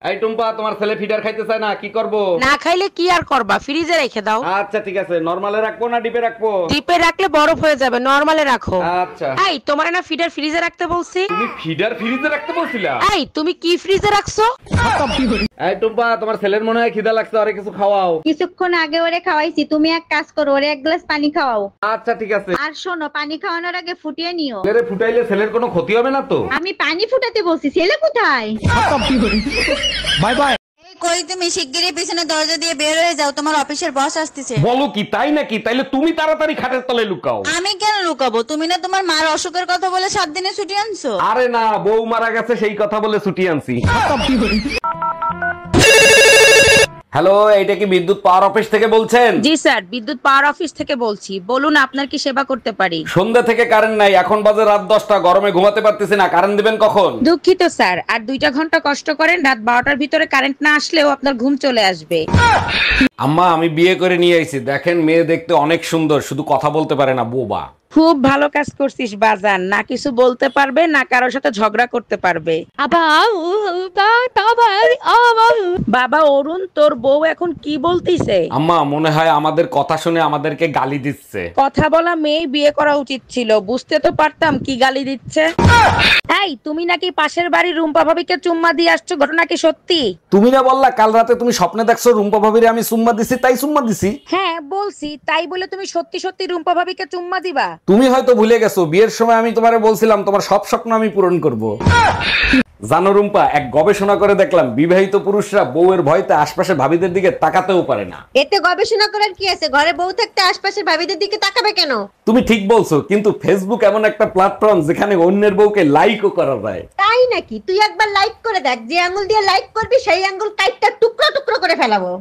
এই টুম্পা, তোমার ছেলে ফিডার খাইতে চায় না, কি করব? না খাইলে কি আর করবা, ফ্রিজে রেখে দাও। আচ্ছা ঠিক আছে, নরমালে রাখবো না ডিপে রাখবো? ডিপে রাখলে বরফ হয়ে যাবে, নরমালে রাখো। আচ্ছা। এই তোমার না ফিডার ফ্রিজে রাখতে বলছি? তুমি ফিডার ফ্রিজে রাখতে বলছিলা? এই তুমি কি ফ্রিজে রাখছো? এই টুম্পা, তোমার ছেলের মনে হয় খিদা লাগছে, আরে কিছু খাওয়াও। কিছুক্ষণ আগে ওরে খাওয়াইছি, তুমি এক কাজ করো, ওরে এক গ্লাস পানি খাওয়াও। আচ্ছা ঠিক আছে। আর শোনো, পানি খাওয়ানোর আগে ফুটিয়ে নিও। ছেলেরে ফুটাইলে ছেলের কোনো ক্ষতি হবে না তো? আমি পানি ফুটাতে বলছি, ছেলে কোথায়? Bye bye. কই তুমি শিগগিরই পিছনে দরজা দিয়ে বের হয়ে যাও, তোমার অফিসের বস আসতেছে। বলো কি, তাই নাকি? তাইলে তুমি তাড়াতাড়ি খাটের তলে লুকাও। আমি কেন লুকাবো? তুমি না তোমার মার অসুখের কথা বলে 7 দিনে ছুটি আনছো। আরে না, বউ মারা গেছে সেই কথা বলে ছুটি আনছি। হ্যালো, এইটা কি বিদ্যুৎ পাওয়ার অফিস থেকে বলছেন? জি স্যার, বিদ্যুৎ পাওয়ার অফিস থেকে বলছি। বলুন আপনার কি সেবা করতে পারি? সন্ধ্যা থেকে কারেন্ট নাই, এখন বাজে রাত 10টা, গরমে ঘুমাতে পারতেছি না, কারেন্ট দিবেন কখন? দুঃখিত স্যার, আর 2টা ঘন্টা কষ্ট করেন, রাত 12টার ভিতরে কারেন্ট না আসলেও আপনার ঘুম চলে আসবে। আম্মা, আমি বিয়ে করে নিয়ে আইছি, দেখেন মেয়ে দেখতে অনেক সুন্দর, শুধু কথা বলতে পারে না, বোবা। খুব ভালো কাজ করছিস বাজান, না কিছু বলতে পারবে না কারোর সাথে ঝগড়া করতে পারবে। বাবা অরুণ, তোর বউ এখন কি বলতিছে? আম্মা, মনে হয় আমাদের কথা শুনে আমাদেরকে গালি দিচ্ছে। কথা বলা মেয়ে বিয়ে করা উচিত ছিল, বুঝতে তো পারতাম কি গালি দিচ্ছে। এই তুমি নাকি পাশের বাড়ির রুম্পা ভাবিকে চুম্মা দিয়ে আসছো, ঘটনা কি সত্যি? তুমি না বললা কাল রাতে তুমি স্বপ্নে দেখছো রুম্পা ভাবিরে আমি চুম্মা দিছি, তাই চুম্মা দিছি। হ্যাঁ বলছি, তাই বলে তুমি সত্যি সত্যি রুম্পা ভাবিকে চুম্মা দিবা? তুমি হয়তো ভুলে গেছো, বিয়ের সময় আমি তোমারে বলছিলাম তোমার সব স্বপ্ন আমি পূরণ করব। জানো রুম্পা, এক গবেষণা করে দেখলাম বিবাহিত পুরুষরা বউয়ের ভয়তে আশপাশের ভাবিদের দিকে তাকাতেও পারে না। এতে গবেষণা করার কি আছে? ঘরে বউ থাকতে আশপাশের ভাবিদের দিকে তাকাবে কেন? তুমি ঠিক বলছো, কিন্তু ফেসবুক এমন একটা প্ল্যাটফর্ম যেখানে অন্যের বউকে লাইকও করা যায়। তাই নাকি? তুই একবার লাইক করে দেখ, যে আঙ্গুল দিয়ে লাইক করবি সেই আঙ্গুল কাইটটা টুকরো টুকরো করে ফেলাবো।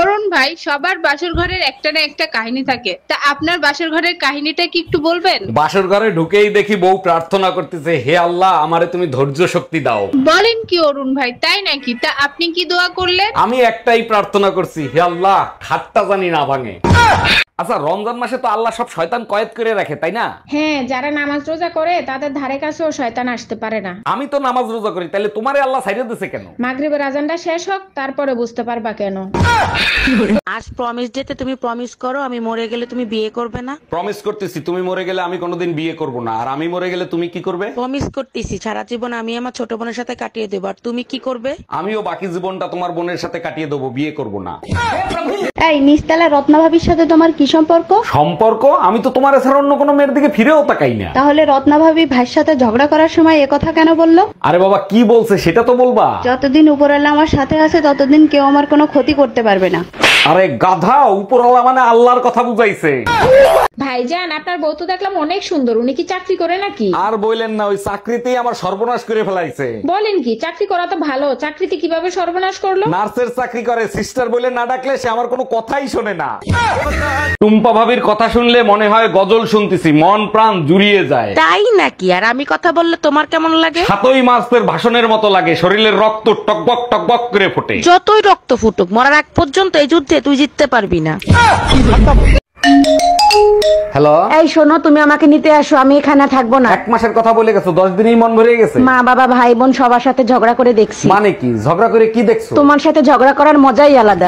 অরুণ ভাই, সবার বাসর ঘরের একটা না একটা কাহিনী থাকে, তা আপনার বাসর ঘরের কাহিনীটা কি একটু বলবেন? বাসর ঘরে ঢুকেই দেখি বউ প্রার্থনা করতেছে, হে আল্লাহ আমারে তুমি ধৈর্য শক্তি দাও। বলেন কি অরুণ ভাই, তাই নাকি? তা আপনি কি দোয়া করলেন? আমি একটাই প্রার্থনা করছি, হে আল্লাহ খাটটা জানি না ভাঙে। আচ্ছা, রমজান মাসে তো আল্লাহ সব শয়তান কয়েদ করে রাখে, তাই না? হ্যাঁ, যারা নামাজ রোজা করে তাদের ধারে কাছেও শয়তান আসতে পারে না। আমি তো নামাজ রোজা করি, তাহলে তোমারে আল্লাহ ছাইড়া দিছে কেন? মাগরিবের আজানটা শেষ হোক, তারপরে বুঝতে পারবা কেন। আজ প্রমিস ডেতে তুমি প্রমিস করো আমি মরে গেলে তুমি বিয়ে করবে না। প্রমিস করতেছি, তুমি মরে গেলে আমি কোনোদিন বিয়ে করব না, আর আমি মরে গেলে তুমি কি করবে? প্রমিস করতেছি সারা জীবন আমি আমার ছোট বোনের সাথে কাটিয়ে দেবো, আর তুমি কি করবে? আমিও বাকি জীবনটা তোমার বোনের সাথে কাটিয়ে দেবো, বিয়ে করব না। এই নিস্তালা রত্না ভাবির সাথে তোমার কি সম্পর্ক? সম্পর্ক? আমি তো তোমার ছাড়া অন্য কোনো মেয়ের দিকে ফিরেও তাকাই না। তাহলে রত্না ভাবি ভাইয়ের সাথে ঝগড়া করার সময় একথা কেন বললো? আরে বাবা, কি বলছে সেটা তো বলবা। যতদিন উপরওয়ালা আমার সাথে আছে ততদিন কেউ আমার কোনো ক্ষতি করতে পারবে না। আরে গাধা, উপরওয়ালা মানে আল্লাহর কথা বুঝাইছে। ভাইজান, আপনার বউ তো দেখলাম অনেক সুন্দর, উনি কি চাকরি করে নাকি? আর বললেন না, ওই চাকরিতেই আমার সর্বনাশ করে ফেলাইছে। বলেন কি? চাকরি করা তো ভালো, চাকরিতে কিভাবে সর্বনাশ করলো? নার্সের চাকরি করে, সিস্টার বলে না ডাকলে সে আমার কোনো কথাই শোনে না। টুম্পা ভাবির কথা শুনলে মনে হয় গজল শুনতেছি, মন প্রাণ জুড়িয়ে যায়। তাই নাকি? আর আমি কথা বললে তোমার কেমন লাগে? সাতই মাসের ভাষণের মতো লাগে, শরীরের রক্ত টকবক টকবক করে ফোটে। যতই রক্ত ফুটুক, মরার আগ পর্যন্ত এই যুদ্ধে তুই জিততে পারবি না। হ্যালো, এই শোনো, তুমি আমাকে নিতে আসো, আমি এখানে থাকবো না। 1 মাসের কথা বলে গেছো, 10 দিনেই মন ভরে গেছে। মা বাবা ভাই বোন সবার সাথে ঝগড়া করে দেখছি। মানে কি? ঝগড়া করে কি দেখছো? তোমার সাথে ঝগড়া করার মজাই আলাদা।